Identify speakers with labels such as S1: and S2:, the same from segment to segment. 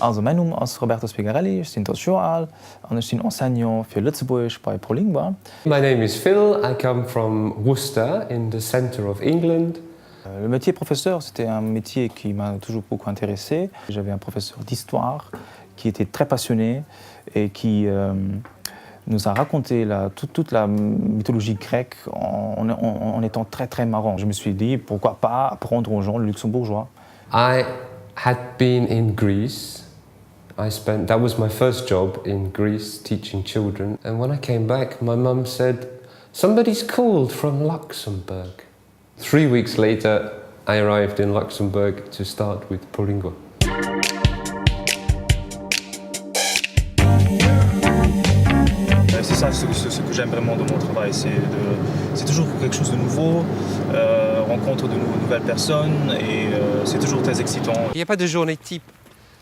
S1: Also mein Name ist Roberto Spigarelli, ich bin 30 Jahre alt und ich bin Enseignant für Lützeburg bei ProLingua.
S2: My name is Phil, I come from Worcester in the center of England.
S1: Le métier professeur, c'était un métier qui m'a toujours beaucoup intéressé. J'avais un professeur d'histoire qui était très passionné et qui nous a raconté toute la mythologie grecque en étant très très marrant. Je me suis dit, pourquoi pas apprendre aux gens le luxembourgeois.
S2: I had been in Greece. That was my first job in Greece, teaching children. And when I came back, my mum said, "Somebody's called from Luxembourg." 3 weeks later, I arrived in Luxembourg to start with ProLingua.
S1: C'est ça ce que j'aime vraiment dans mon travail, c'est toujours quelque chose de nouveau, rencontre de nouvelles personnes et c'est toujours très excitant.
S2: Il n'y a pas de journée type,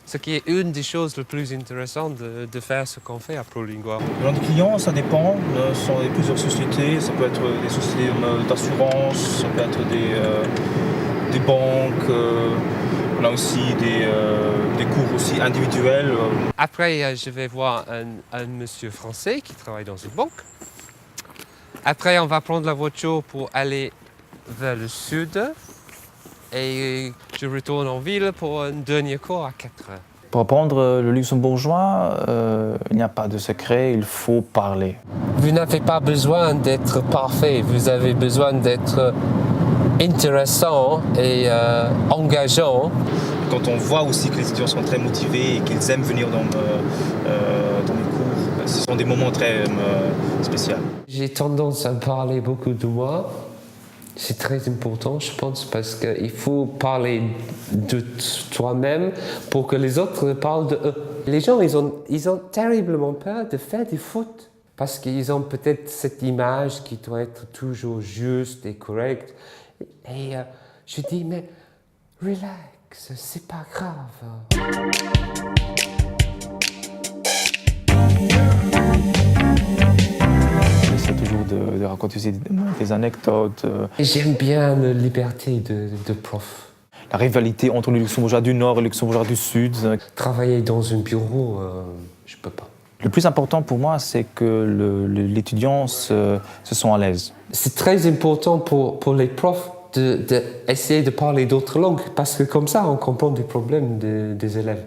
S2: ce qui est une des choses les plus intéressantes de faire ce qu'on fait à ProLingua.
S1: Le genre de clients, ça dépend, ce sont plusieurs sociétés, ça peut être des sociétés d'assurance, ça peut être des banques, on a aussi des cours aussi individuels.
S2: Après, je vais voir un monsieur français qui travaille dans une banque. Après, on va prendre la voiture pour aller vers le sud. Et je retourne en ville pour un dernier cours à 4 heures.
S1: Pour apprendre le luxembourgeois, il n'y a pas de secret, il faut parler.
S2: Vous n'avez pas besoin d'être parfait, vous avez besoin d'être intéressant et engageant.
S1: Quand on voit aussi que les étudiants sont très motivés et qu'ils aiment venir dans mes cours, ce sont des moments très spéciaux.
S2: J'ai tendance à parler beaucoup de moi. C'est très important, je pense, parce qu'il faut parler de toi-même pour que les autres parlent de eux. Les gens, ils ont terriblement peur de faire des fautes parce qu'ils ont peut-être cette image qui doit être toujours juste et correcte. Et je dis, mais relax, c'est pas grave.
S1: J'essaie toujours de raconter aussi des anecdotes.
S2: J'aime bien la liberté de prof.
S1: La rivalité entre le luxembourgeois du Nord et le luxembourgeois du Sud.
S2: Travailler dans un bureau, je peux pas.
S1: Le plus important pour moi, c'est que l'étudiant se sent à l'aise.
S2: C'est très important pour les profs d'essayer de parler d'autres langues parce que comme ça, on comprend les problèmes des élèves.